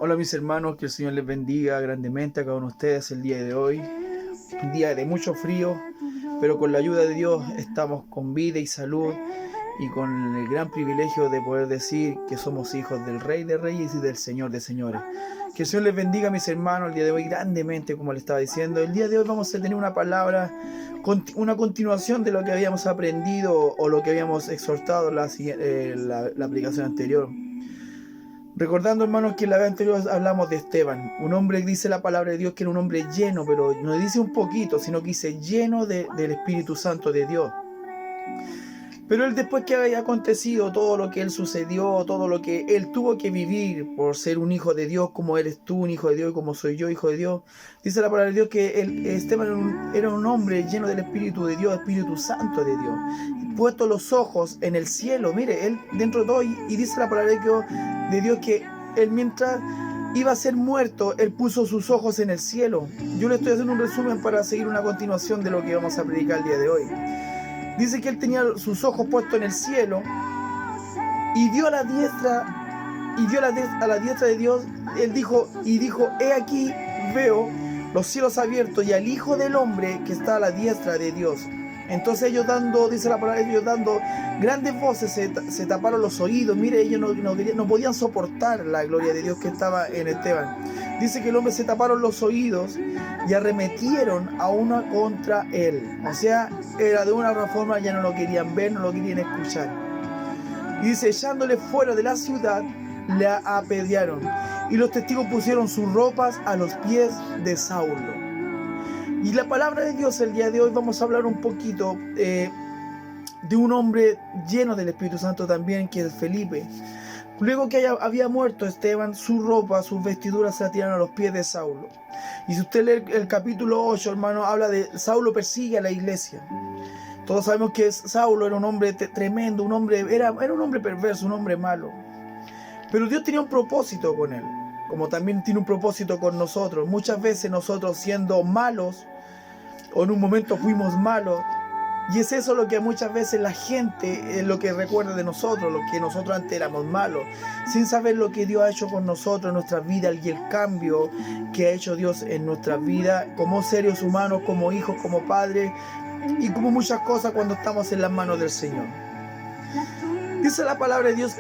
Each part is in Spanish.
Hola mis hermanos, que el Señor les bendiga grandemente a cada uno de ustedes el día de hoy. Un día de mucho frío, pero con la ayuda de Dios estamos con vida y salud y con el gran privilegio de poder decir que somos hijos del Rey de Reyes y del Señor de Señores. Que el Señor les bendiga mis hermanos el día de hoy grandemente, como les estaba diciendo. El día de hoy vamos a tener una palabra, una continuación de lo que habíamos aprendido o lo que habíamos exhortado la aplicación anterior. Recordando, hermanos, que en la vez anterior hablamos de Esteban, un hombre que dice la palabra de Dios que era un hombre lleno, pero no dice un poquito, sino que dice lleno del Espíritu Santo de Dios. Pero él, después que había acontecido todo lo que él sucedió, todo lo que él tuvo que vivir por ser un hijo de Dios, como eres tú un hijo de Dios y como soy yo hijo de Dios, dice la palabra de Dios que Esteban era un hombre lleno del Espíritu de Dios, Espíritu Santo de Dios, puesto los ojos en el cielo. Mire, él dentro de todo, y dice la palabra de Dios que él, mientras iba a ser muerto, él puso sus ojos en el cielo. Yo le estoy haciendo un resumen para seguir una continuación de lo que vamos a predicar el día de hoy. Dice que él tenía sus ojos puestos en el cielo y dio a la diestra de Dios. Él dijo, he aquí veo los cielos abiertos y al Hijo del Hombre que está a la diestra de Dios. Entonces ellos dice la palabra, ellos dando grandes voces, se taparon los oídos. Mire, ellos no podían soportar la gloria de Dios que estaba en Esteban. Dice que el hombre se taparon los oídos y arremetieron a una contra él. O sea, era de una forma, ya no lo querían ver, no lo querían escuchar. Y dice, echándole fuera de la ciudad, le apedrearon. Y los testigos pusieron sus ropas a los pies de Saulo. Y la palabra de Dios el día de hoy vamos a hablar un poquito de un hombre lleno del Espíritu Santo también, que es Felipe. Luego que había muerto Esteban, su ropa, sus vestiduras se la tiraron a los pies de Saulo. Y si usted lee el capítulo 8, hermano, habla de Saulo persigue a la iglesia. Todos sabemos que Saulo era un hombre tremendo, era un hombre perverso, un hombre malo. Pero Dios tenía un propósito con él, como también tiene un propósito con nosotros. Muchas veces nosotros, siendo malos, o en un momento fuimos malos, y es eso lo que muchas veces la gente es lo que recuerda de nosotros, lo que nosotros antes éramos malos, sin saber lo que Dios ha hecho con nosotros en nuestra vida y el cambio que ha hecho Dios en nuestra vida como seres humanos, como hijos, como padres y como muchas cosas cuando estamos en las manos del Señor. Dice la palabra de Dios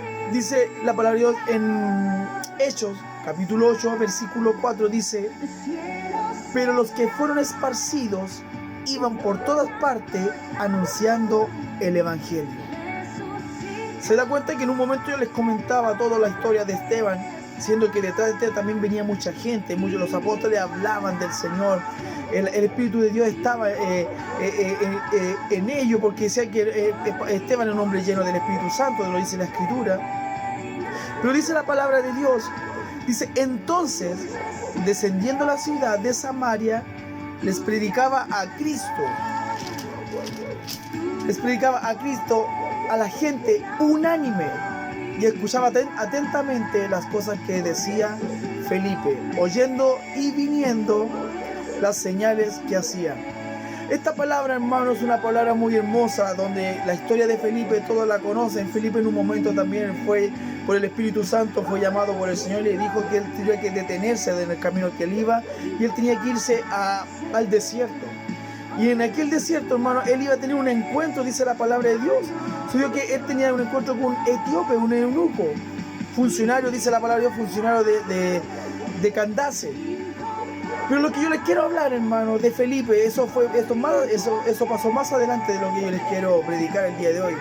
en Hechos, capítulo 8, versículo 4, dice: pero los que fueron esparcidos iban por todas partes anunciando el Evangelio. Se da cuenta que en un momento yo les comentaba toda la historia de Esteban, siendo que detrás de Esteban también venía mucha gente, muchos de los apóstoles hablaban del Señor, el Espíritu de Dios estaba en ellos, porque decía que Esteban era un hombre lleno del Espíritu Santo, lo dice la Escritura. Pero dice la palabra de Dios, dice, entonces, descendiendo a la ciudad de Samaria, les predicaba a Cristo a la gente unánime, y escuchaba atentamente las cosas que decía Felipe, oyendo y viniendo las señales que hacía. Esta palabra, hermano, es una palabra muy hermosa, donde la historia de Felipe todos la conocen. Felipe en un momento también fue, por el Espíritu Santo, fue llamado por el Señor y le dijo que él tenía que detenerse en el camino que él iba, y él tenía que irse al desierto. Y en aquel desierto, hermano, él iba a tener un encuentro, dice la palabra de Dios. Sucedió que él tenía un encuentro con un etíope, un eunuco, funcionario, dice la palabra de Dios, funcionario de Candace. Pero lo que yo les quiero hablar, hermano, de Felipe, eso pasó más adelante de lo que yo les quiero predicar el día de hoy.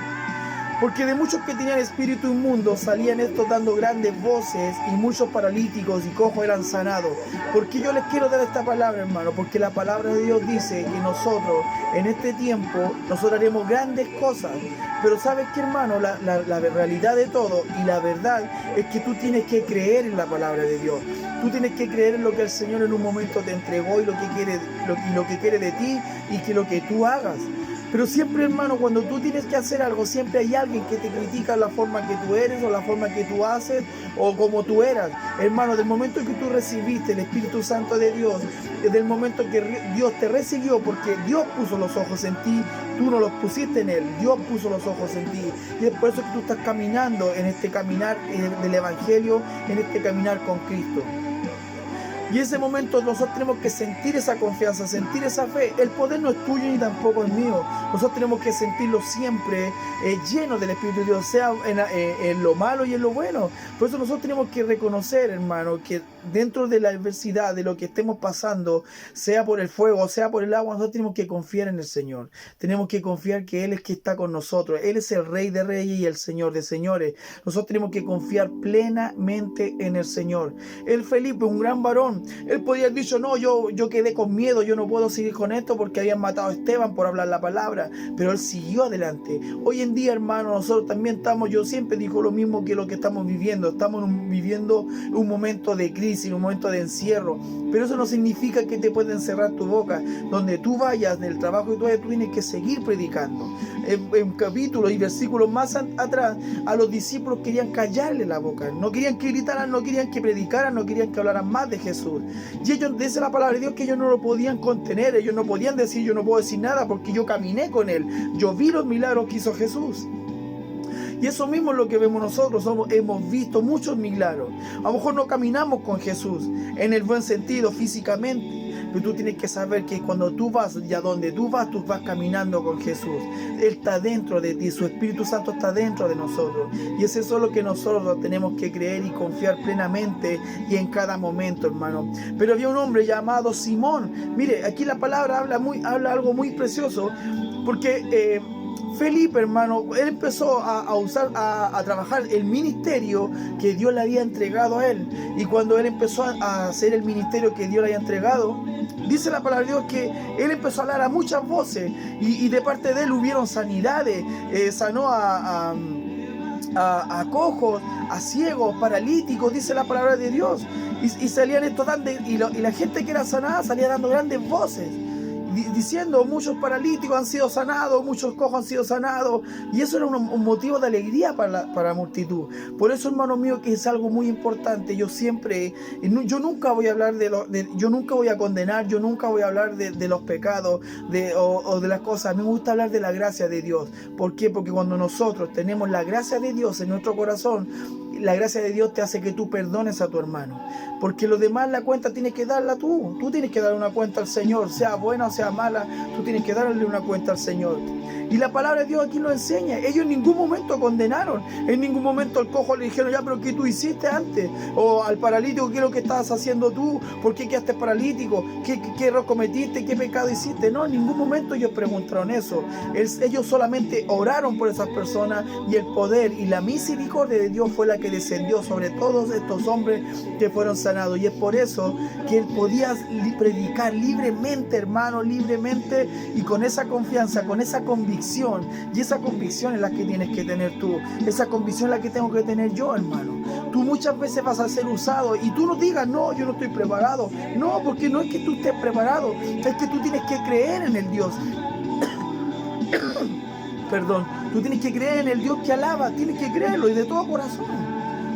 Porque de muchos que tenían espíritu inmundo salían estos dando grandes voces, y muchos paralíticos y cojos eran sanados. ¿Por qué yo les quiero dar esta palabra, hermano? Porque la palabra de Dios dice que nosotros, en este tiempo, nosotros haremos grandes cosas. Pero ¿sabes qué, hermano? La realidad de todo y la verdad es que tú tienes que creer en la palabra de Dios. Tú tienes que creer en lo que el Señor en un momento te entregó y lo que quiere de ti, y que lo que tú hagas. Pero siempre, hermano, cuando tú tienes que hacer algo, siempre hay alguien que te critica la forma que tú eres o la forma que tú haces o como tú eras. Hermano, del momento en que tú recibiste el Espíritu Santo de Dios, desde el momento que Dios te recibió, porque Dios puso los ojos en ti, tú no los pusiste en Él, Dios puso los ojos en ti. Y es por eso que tú estás caminando en este caminar del Evangelio, en este caminar con Cristo. Y en ese momento nosotros tenemos que sentir esa confianza, sentir esa fe. El poder no es tuyo ni tampoco es mío. Nosotros tenemos que sentirlo siempre lleno del Espíritu de Dios, sea en lo malo y en lo bueno. Por eso nosotros tenemos que reconocer, hermano, que dentro de la adversidad, de lo que estemos pasando, sea por el fuego, sea por el agua, nosotros tenemos que confiar en el Señor. Tenemos que confiar que Él es que está con nosotros. Él es el Rey de Reyes y el Señor de Señores. Nosotros tenemos que confiar plenamente en el Señor. El Felipe, un gran varón, él podía haber dicho, no, yo quedé con miedo, yo no puedo seguir con esto porque habían matado a Esteban por hablar la palabra, pero él siguió adelante. Hoy en día, hermano, nosotros también yo siempre digo lo mismo que lo que estamos viviendo. Estamos viviendo un momento de crisis, un momento de encierro, pero eso no significa que te pueden cerrar tu boca. Donde tú vayas, del trabajo que tú vayas, tú tienes que seguir predicando. En capítulos y versículos más atrás, a los discípulos querían callarle la boca, no querían que gritaran, no querían que predicaran, no querían que hablaran más de Jesús. Y ellos, dice la palabra de Dios, que ellos no lo podían contener, ellos no podían decir, yo no puedo decir nada porque yo caminé con Él, yo vi los milagros que hizo Jesús. Y eso mismo es lo que vemos nosotros, hemos visto muchos milagros. A lo mejor no caminamos con Jesús en el buen sentido físicamente, pero tú tienes que saber que cuando tú vas y a donde tú vas caminando con Jesús. Él está dentro de ti, su Espíritu Santo está dentro de nosotros. Y es eso lo que nosotros tenemos que creer y confiar plenamente y en cada momento, hermano. Pero había un hombre llamado Simón. Mire, aquí la palabra habla algo muy precioso, porque Felipe, hermano, él empezó a trabajar el ministerio que Dios le había entregado a él. Y cuando él empezó a hacer el ministerio que Dios le había entregado, dice la palabra de Dios que él empezó a hablar a muchas voces. Y de parte de él hubieron sanidades, sanó a cojos, a ciegos, paralíticos, dice la palabra de Dios. Y salían estos y la gente que era sanada salía dando grandes voces, diciendo, muchos paralíticos han sido sanados, muchos cojos han sido sanados, y eso era un motivo de alegría para la multitud. Por eso, hermano mío, que es algo muy importante. Yo nunca voy a hablar yo nunca voy a condenar, yo nunca voy a hablar de los pecados o de las cosas. A mí me gusta hablar de la gracia de Dios. ¿Por qué? Porque cuando nosotros tenemos la gracia de Dios en nuestro corazón, la gracia de Dios te hace que tú perdones a tu hermano. Porque lo demás, la cuenta tienes que darla tú. Tú tienes que dar una cuenta al Señor, sea buena o sea mala, tú tienes que darle una cuenta al Señor. Y la palabra de Dios aquí lo enseña. Ellos en ningún momento condenaron. En ningún momento al cojo le dijeron, ya, pero ¿qué tú hiciste antes? O al paralítico, ¿qué es lo que estabas haciendo tú? ¿Por qué quedaste paralítico? ¿Qué error cometiste? ¿Qué pecado hiciste? No, en ningún momento ellos preguntaron eso. Ellos solamente oraron por esas personas, y el poder y la misericordia de Dios fue la que descendió sobre todos estos hombres que fueron sanados. Y es por eso que él podía predicar libremente, hermano, libremente, y con esa confianza, con esa convicción. Y esa convicción es la que tienes que tener tú. Esa convicción es la que tengo que tener yo, hermano. Tú muchas veces vas a ser usado y tú no digas, no, yo no estoy preparado. No, porque no es que tú estés preparado, es que tú tienes que creer en el Dios. Perdón, tú tienes que creer en el Dios que alaba, tienes que creerlo y de todo corazón.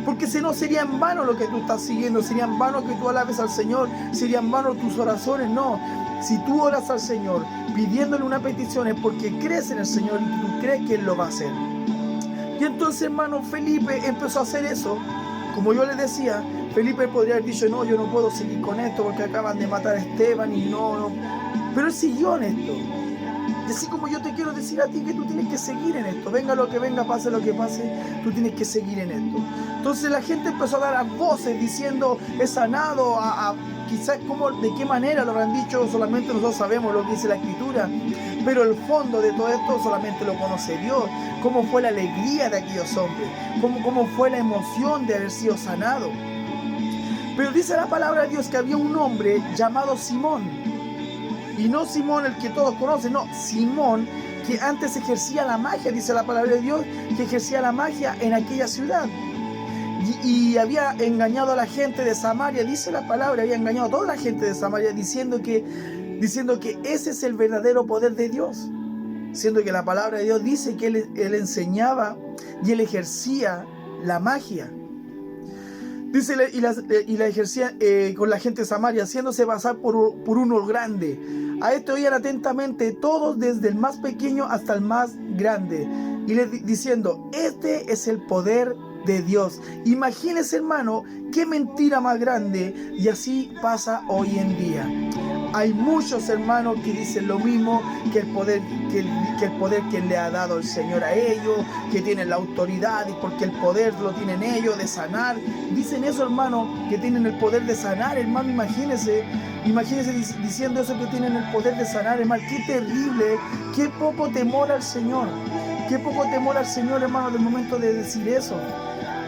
Porque si no, sería en vano lo que tú estás siguiendo, sería en vano que tú alabes al Señor, sería en vano tus oraciones. No, si tú oras al Señor pidiéndole una petición, es porque crees en el Señor y tú crees que Él lo va a hacer. Y entonces, hermano, Felipe empezó a hacer eso. Como yo les decía, Felipe podría haber dicho, no, yo no puedo seguir con esto porque acaban de matar a Esteban y no. Pero él siguió en esto. Y así como yo te quiero decir a ti que tú tienes que seguir en esto, venga lo que venga, pase lo que pase, tú tienes que seguir en esto. Entonces la gente empezó a dar voces diciendo, he sanado, quizás de qué manera lo habrán dicho, solamente nosotros sabemos lo que dice la Escritura, pero el fondo de todo esto solamente lo conoce Dios. Cómo fue la alegría de aquellos hombres, cómo fue la emoción de haber sido sanado. Pero dice la palabra de Dios que había un hombre llamado Simón. Y no Simón el que todos conocen, no, Simón, que antes ejercía la magia, dice la palabra de Dios, que ejercía la magia en aquella ciudad. Y había engañado a la gente de Samaria, dice la palabra, había engañado a toda la gente de Samaria diciendo que ese es el verdadero poder de Dios. siendo que la palabra de Dios dice que él enseñaba y él ejercía la magia. Dice, y la ejercía con la gente de Samaria, haciéndose pasar por uno grande. A esto oían atentamente todos, desde el más pequeño hasta el más grande, y diciendo: este es el poder de Dios. Imagínense, hermano, qué mentira más grande. Y así pasa hoy en día. Hay muchos hermanos que dicen lo mismo, que el poder que le ha dado el Señor a ellos, que tienen la autoridad y porque el poder lo tienen ellos de sanar. Dicen eso, hermano, que tienen el poder de sanar, hermano. Imagínense diciendo eso, que tienen el poder de sanar, hermano. Qué terrible, qué poco temor al Señor. Qué poco temor al Señor, hermano, del momento de decir eso.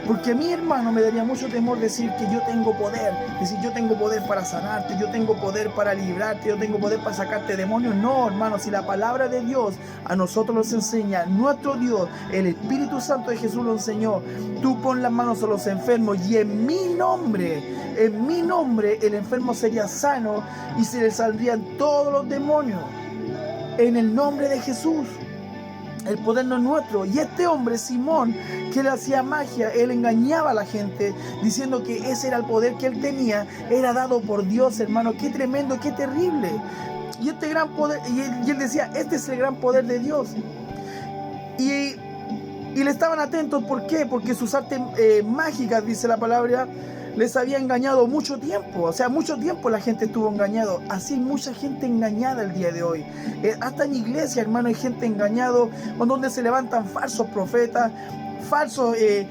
Porque a mí, hermano, me daría mucho temor decir que yo tengo poder. Decir, yo tengo poder para sanarte, yo tengo poder para librarte, yo tengo poder para sacarte demonios. No, hermano, si la palabra de Dios a nosotros nos enseña, nuestro Dios, el Espíritu Santo de Jesús lo enseñó: tú pon las manos a los enfermos y en mi nombre el enfermo sería sano y se le saldrían todos los demonios. En el nombre de Jesús. El poder no es nuestro. Y este hombre, Simón, que le hacía magia, él engañaba a la gente diciendo que ese era el poder que él tenía, era dado por Dios, hermano. Qué tremendo, qué terrible. Y este gran poder, y él decía: este es el gran poder de Dios. Y le estaban atentos. ¿Por qué? Porque sus artes mágicas, dice la palabra, les había engañado mucho tiempo. O sea, mucho tiempo la gente estuvo engañado. Así hay mucha gente engañada el día de hoy. Hasta en iglesia, hermano, hay gente engañada, donde se levantan falsos profetas, falsos de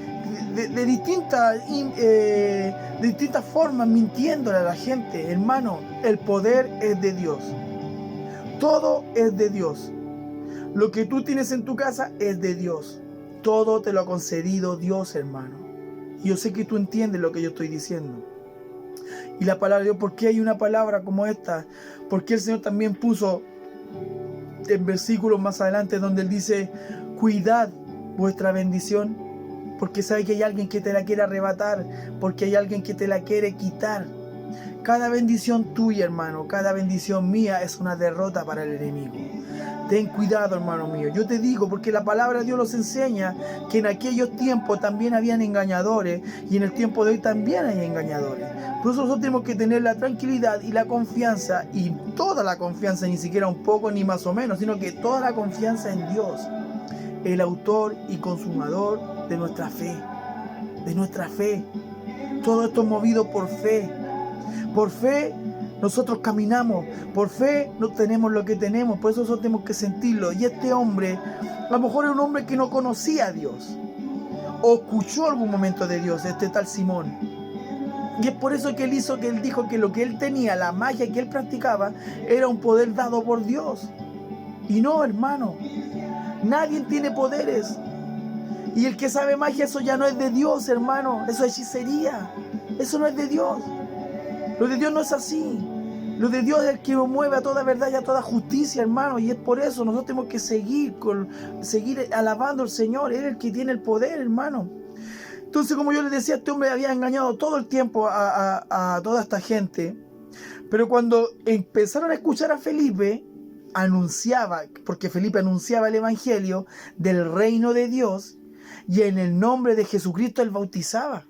distintas formas, mintiéndole a la gente. Hermano, el poder es de Dios. Todo es de Dios. Lo que tú tienes en tu casa es de Dios. Todo te lo ha concedido Dios, hermano. Y yo sé que tú entiendes lo que yo estoy diciendo. Y la palabra de Dios, ¿por qué hay una palabra como esta? Porque el Señor también puso en versículos más adelante donde Él dice: cuidad vuestra bendición, porque sabe que hay alguien que te la quiere arrebatar, porque hay alguien que te la quiere quitar. Cada bendición tuya, hermano, cada bendición mía es una derrota para el enemigo. Ten cuidado, hermano mío. Yo te digo, porque la palabra de Dios nos enseña que en aquellos tiempos también habían engañadores, y en el tiempo de hoy también hay engañadores. Por eso nosotros tenemos que tener la tranquilidad y la confianza, y toda la confianza, ni siquiera un poco ni más o menos, sino que toda la confianza en Dios, el autor y consumador de nuestra fe. De nuestra fe. Todo esto es movido por fe. Por fe nosotros caminamos, por fe no tenemos lo que tenemos, por eso nosotros tenemos que sentirlo. Y este hombre, a lo mejor era un hombre que no conocía a Dios, o escuchó algún momento de Dios, este tal Simón. Y es por eso que él dijo que lo que él tenía, la magia que él practicaba, era un poder dado por Dios. Y no, hermano, nadie tiene poderes. Y el que sabe magia, eso ya no es de Dios, hermano, eso es hechicería, eso no es de Dios. Lo de Dios no es así. Lo de Dios es el que nos mueve a toda verdad y a toda justicia, hermano. Y es por eso nosotros tenemos que seguir alabando al Señor. Él es el que tiene el poder, hermano. Entonces, como yo les decía, este hombre había engañado todo el tiempo a toda esta gente. Pero cuando empezaron a escuchar a Felipe, anunciaba, porque Felipe anunciaba el evangelio del reino de Dios, y en el nombre de Jesucristo él bautizaba.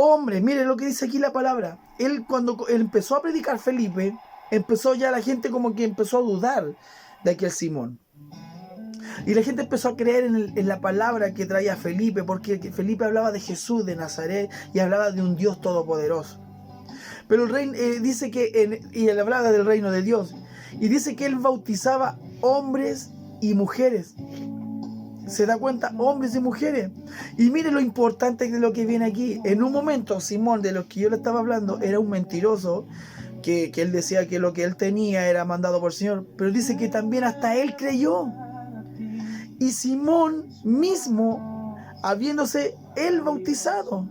Hombre, mire lo que dice aquí la palabra. Cuando él empezó a predicar, Felipe, empezó ya la gente como que empezó a dudar de aquel Simón. Y la gente empezó a creer en la palabra que traía Felipe, porque Felipe hablaba de Jesús de Nazaret y hablaba de un Dios todopoderoso. Pero el rey dice que, y él hablaba del reino de Dios, y dice que él bautizaba hombres y mujeres. ¿Se da cuenta? Hombres y mujeres. Y mire lo importante de lo que viene aquí. En un momento, Simón, de los que yo le estaba hablando, era un mentiroso, que él decía que lo que él tenía era mandado por el Señor, pero dice que también hasta él creyó. Y Simón mismo, habiéndose él bautizado,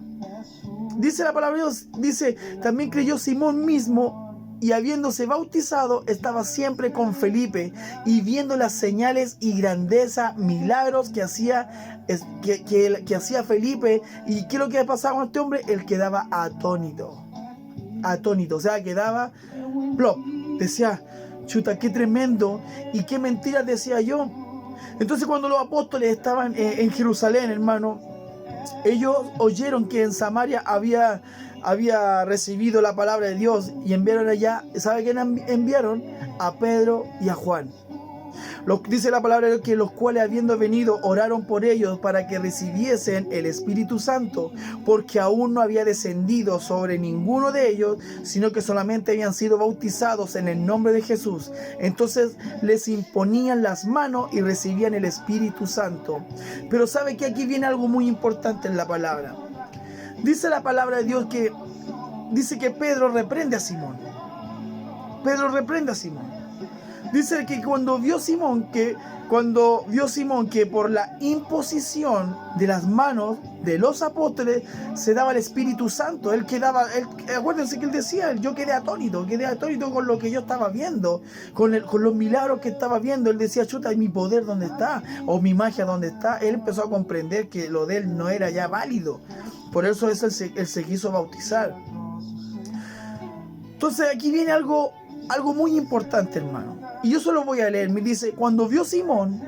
dice la palabra de Dios, dice, también creyó Simón mismo, y habiéndose bautizado, estaba siempre con Felipe, y viendo las señales y grandeza, milagros que hacía Felipe. ¿Y qué es lo que pasaba con este hombre? Él quedaba atónito, o sea, quedaba plop. Decía: chuta, qué tremendo, y qué mentiras decía yo. Entonces cuando los apóstoles estaban en Jerusalén, hermano, ellos oyeron que en Samaria había recibido la palabra de Dios y enviaron allá, ¿sabe quién enviaron? A Pedro y a Juan. Dice la palabra de Dios que los cuales habiendo venido oraron por ellos para que recibiesen el Espíritu Santo, porque aún no había descendido sobre ninguno de ellos, sino que solamente habían sido bautizados en el nombre de Jesús. Entonces les imponían las manos y recibían el Espíritu Santo. Pero sabe que aquí viene algo muy importante en la palabra. Dice la palabra de Dios que dice que Pedro reprende a Simón. Pedro reprende a Simón. Dice que cuando vio Simón que por la imposición de las manos de los apóstoles se daba el Espíritu Santo, acuérdense que él decía, yo quedé atónito con lo que yo estaba viendo, con los milagros que estaba viendo. Él decía, chuta, ¿y mi poder dónde está? O mi magia dónde está. Él empezó a comprender que lo de él no era ya válido. Por eso él se quiso bautizar. Entonces aquí viene algo muy importante, hermano. Y yo solo voy a leer. Me dice, cuando vio Simón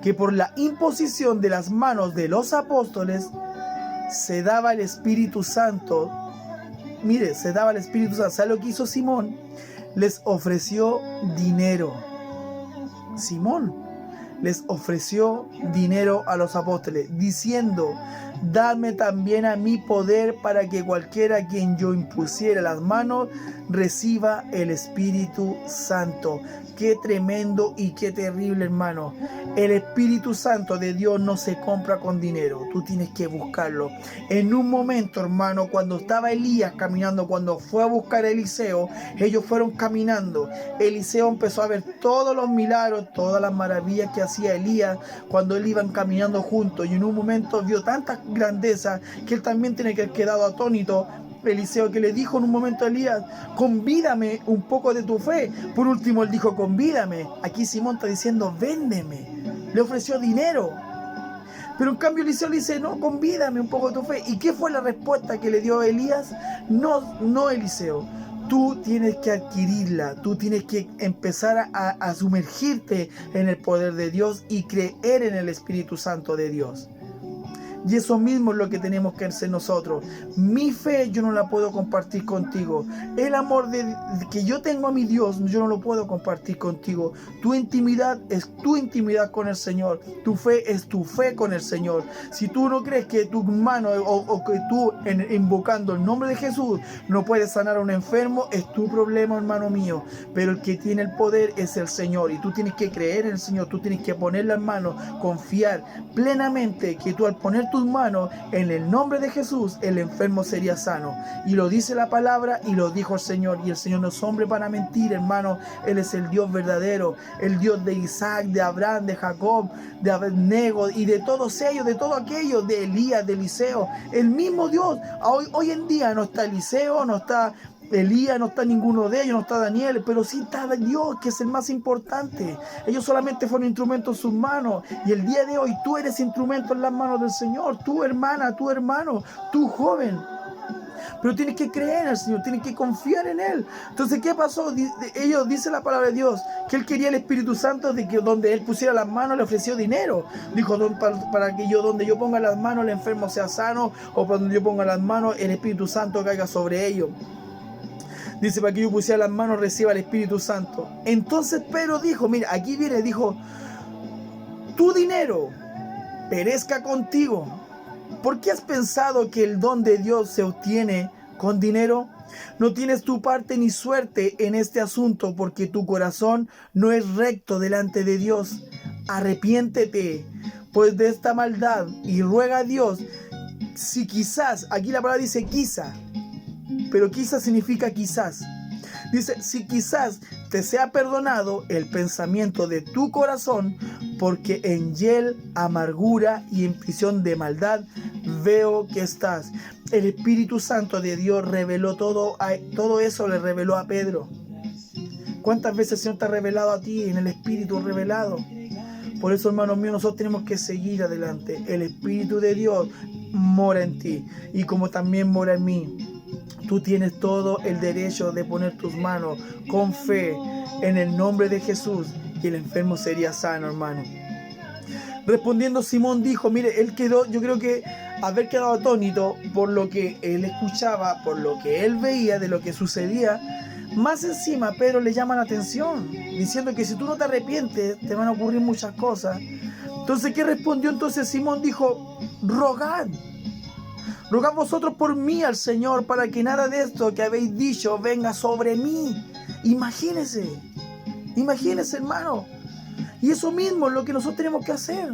que por la imposición de las manos de los apóstoles se daba el Espíritu Santo. Mire, se daba el Espíritu Santo. ¿Sabe lo que hizo Simón? Les ofreció dinero. Simón les ofreció dinero a los apóstoles, diciendo, dame también a mí poder para que cualquiera a quien yo impusiera las manos reciba el Espíritu Santo. Qué tremendo y qué terrible, hermano. El Espíritu Santo de Dios no se compra con dinero. Tú tienes que buscarlo. En un momento, hermano, cuando estaba Elías caminando, cuando fue a buscar a Eliseo, ellos fueron caminando. Eliseo empezó a ver todos los milagros, todas las maravillas que hacía Elías cuando él iban caminando juntos. Y en un momento vio tanta grandeza que él también tiene que haber quedado atónito. Eliseo, que le dijo en un momento a Elías, convídame un poco de tu fe. Por último él dijo, convídame. Aquí Simón está diciendo, véndeme. Le ofreció dinero. Pero en cambio Eliseo le dice, no, convídame un poco de tu fe. ¿Y qué fue la respuesta que le dio Elías? No, Eliseo, tú tienes que adquirirla. Tú tienes que empezar a sumergirte en el poder de Dios y creer en el Espíritu Santo de Dios. Y eso mismo es lo que tenemos que hacer nosotros. Mi fe yo no la puedo compartir contigo. El amor que yo tengo a mi Dios, yo no lo puedo compartir contigo. Tu intimidad es tu intimidad con el Señor. Tu fe es tu fe con el Señor. Si tú no crees que tu mano o que tú invocando el nombre de Jesús no puedes sanar a un enfermo, es tu problema, hermano mío. Pero el que tiene el poder es el Señor. Y tú tienes que creer en el Señor. Tú tienes que poner las manos, confiar plenamente que tú al poner tus manos en el nombre de Jesús, el enfermo sería sano. Y lo dice la palabra y lo dijo el Señor. Y el Señor no es hombre para mentir, hermano. Él es el Dios verdadero, el Dios de Isaac, de Abraham, de Jacob, de Abednego y de todos ellos, de todo aquello, de Elías, de Eliseo. El mismo Dios. Hoy en día no está Eliseo, no está Elías, no está ninguno de ellos, no está Daniel, pero sí está Dios, que es el más importante. Ellos solamente fueron instrumentos en sus manos, y el día de hoy tú eres instrumento en las manos del Señor, tu hermana, tu hermano, tu joven. Pero tienes que creer en el Señor, tienes que confiar en Él. Entonces, ¿qué pasó? Ellos, dice la palabra de Dios, que Él quería el Espíritu Santo, de que donde Él pusiera las manos le ofreció dinero. Dijo, para que donde yo ponga las manos el enfermo sea sano, o para donde yo ponga las manos el Espíritu Santo caiga sobre ellos. Dice, para que yo pusiera las manos reciba el Espíritu Santo. Entonces Pedro dijo, mira, aquí viene, dijo, tu dinero perezca contigo. ¿Por qué has pensado que el don de Dios se obtiene con dinero? No tienes tu parte ni suerte en este asunto, porque tu corazón no es recto delante de Dios. Arrepiéntete pues de esta maldad y ruega a Dios, si quizás, aquí la palabra dice quizá, pero quizás significa quizás. Dice, si quizás te sea perdonado el pensamiento de tu corazón, porque en hiel, amargura y en prisión de maldad veo que estás. El Espíritu Santo de Dios reveló todo eso, le reveló a Pedro. ¿Cuántas veces el Señor te ha revelado a ti en el Espíritu revelado? Por eso, hermanos míos, nosotros tenemos que seguir adelante. El Espíritu de Dios mora en ti, y como también mora en mí. Tú tienes todo el derecho de poner tus manos con fe en el nombre de Jesús, y el enfermo sería sano, hermano. Respondiendo Simón dijo, mire, él quedó, yo creo que haber quedado atónito por lo que él escuchaba, por lo que él veía de lo que sucedía. Más encima, Pedro le llama la atención, diciendo que si tú no te arrepientes, te van a ocurrir muchas cosas. Entonces, ¿qué respondió? Entonces Simón dijo, rogad vosotros por mí al Señor, para que nada de esto que habéis dicho venga sobre mí. Imagínense, hermano. Y eso mismo es lo que nosotros tenemos que hacer.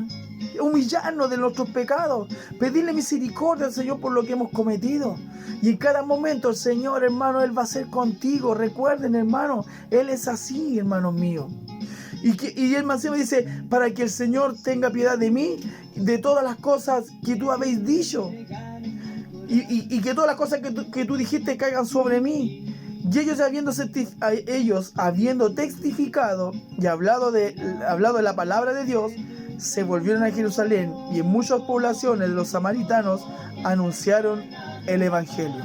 Humillarnos de nuestros pecados, pedirle misericordia al Señor por lo que hemos cometido. Y en cada momento el Señor, hermano, Él va a ser contigo. Recuerden, hermano, Él es así, hermanos míos. Y Él más me dice, para que el Señor tenga piedad de mí, de todas las cosas que tú habéis dicho. Y que todas las cosas que tú dijiste caigan sobre mí. Y ellos habiendo testificado y hablado de la palabra de Dios, se volvieron a Jerusalén, y en muchas poblaciones de los samaritanos anunciaron el evangelio.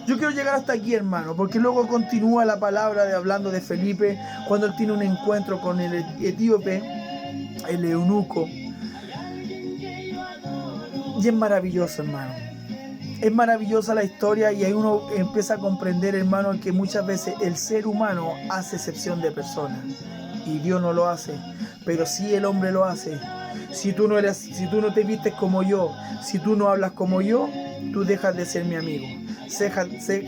Yo quiero llegar hasta aquí, hermano, porque luego continúa la palabra hablando de Felipe, cuando él tiene un encuentro con el etíope, el eunuco. Y es maravilloso, hermano. Es maravillosa la historia, y ahí uno empieza a comprender, hermano, que muchas veces el ser humano hace excepción de personas y Dios no lo hace, pero sí el hombre lo hace. Si tú no te vistes como yo, si tú no hablas como yo, tú dejas de ser mi amigo,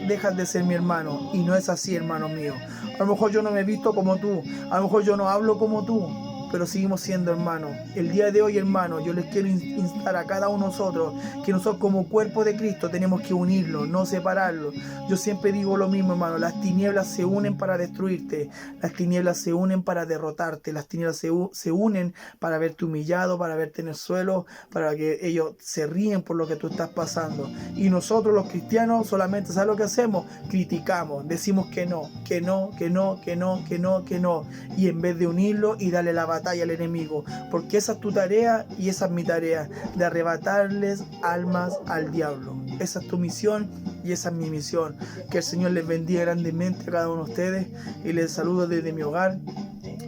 dejas de ser mi hermano, y no es así, hermano mío. A lo mejor yo no me he visto como tú, a lo mejor yo no hablo como tú, pero seguimos siendo hermanos. El día de hoy, hermano, yo les quiero instar a cada uno de nosotros que nosotros como cuerpo de Cristo tenemos que unirlo, no separarlo. Yo siempre digo lo mismo, hermano, las tinieblas se unen para destruirte, las tinieblas se unen para derrotarte, las tinieblas se unen para verte humillado, para verte en el suelo, para que ellos se ríen por lo que tú estás pasando. Y nosotros los cristianos solamente, ¿sabes lo que hacemos? Criticamos, decimos que no, y en vez de unirlo y darle la batalla al enemigo, porque esa es tu tarea y esa es mi tarea, de arrebatarles almas al diablo. Esa es tu misión y esa es mi misión. Que el Señor les bendiga grandemente a cada uno de ustedes, y les saludo desde mi hogar.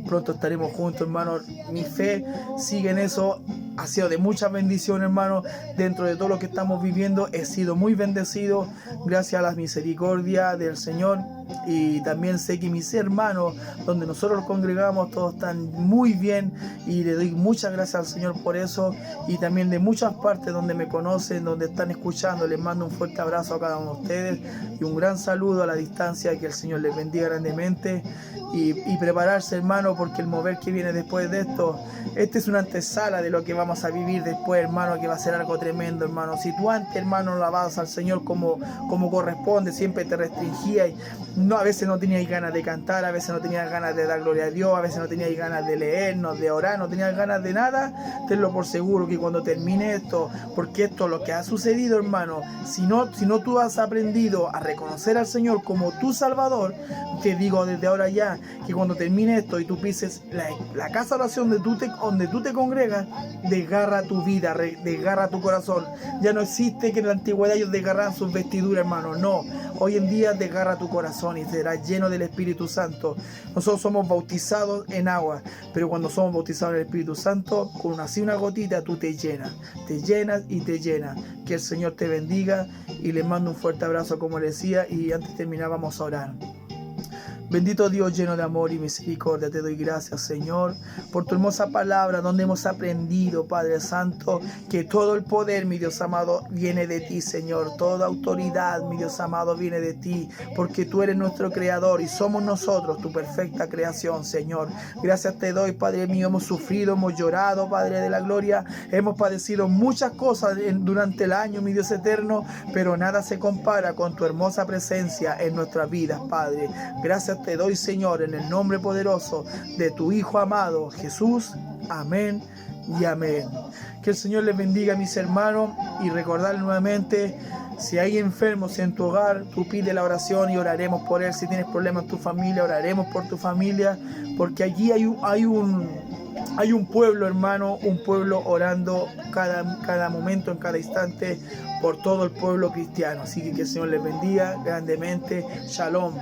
Pronto estaremos juntos, hermano. Mi fe sigue en eso. Ha sido de mucha bendición, hermano. Dentro de todo lo que estamos viviendo, he sido muy bendecido gracias a la misericordia del Señor. Y también sé que mis hermanos, donde nosotros los congregamos, todos están muy bien, y le doy muchas gracias al Señor por eso. Y también de muchas partes donde me conocen, donde están escuchando, les mando un fuerte abrazo a cada uno de ustedes y un gran saludo a la distancia. Que el Señor les bendiga grandemente, y prepararse, hermano, porque el mover que viene después de esto, esta es una antesala de lo que vamos a vivir después, hermano, que va a ser algo tremendo, hermano. Si tú antes, hermano, no alababas al Señor como corresponde, siempre te restringías, a veces no tenías ganas de cantar, a veces no tenías ganas de dar gloria a Dios, a veces no tenías ganas de leernos, de orar, no tenías ganas de nada, tenlo por seguro que cuando termine esto, porque esto es lo que ha sucedido, hermano, si no tú has aprendido a reconocer al Señor como tu Salvador, te digo desde ahora ya, que cuando termine esto y tú pises la casa de oración donde tú te congregas, desgarra tu vida, desgarra tu corazón. Ya no existe que en la antigüedad ellos desgarraran sus vestiduras, hermano, no. Hoy en día desgarra tu corazón y serás lleno del Espíritu Santo. Nosotros somos bautizados en agua, pero cuando somos bautizados en el Espíritu Santo, con así una gotita, tú te llenas y te llenas. Que el Señor te bendiga, y les mando un fuerte abrazo, como les decía, y antes de terminar vamos a orar. Bendito Dios lleno de amor y misericordia, te doy gracias, Señor, por tu hermosa palabra, donde hemos aprendido, Padre Santo, que todo el poder, mi Dios amado, viene de ti, Señor. Toda autoridad, mi Dios amado, viene de ti, porque tú eres nuestro Creador y somos nosotros tu perfecta creación, Señor. Gracias te doy, Padre mío. Hemos sufrido, hemos llorado, Padre de la gloria, hemos padecido muchas cosas durante el año, mi Dios eterno, pero nada se compara con tu hermosa presencia en nuestras vidas, Padre. Gracias te doy, Señor, en el nombre poderoso de tu Hijo amado, Jesús. Amén y amén. Que el Señor les bendiga, mis hermanos, y recordarles nuevamente, si hay enfermos en tu hogar, tú pide la oración y oraremos por él. Si tienes problemas en tu familia, oraremos por tu familia, porque allí hay un pueblo, hermano, un pueblo orando cada momento, en cada instante, por todo el pueblo cristiano. Así que el Señor les bendiga grandemente. Shalom.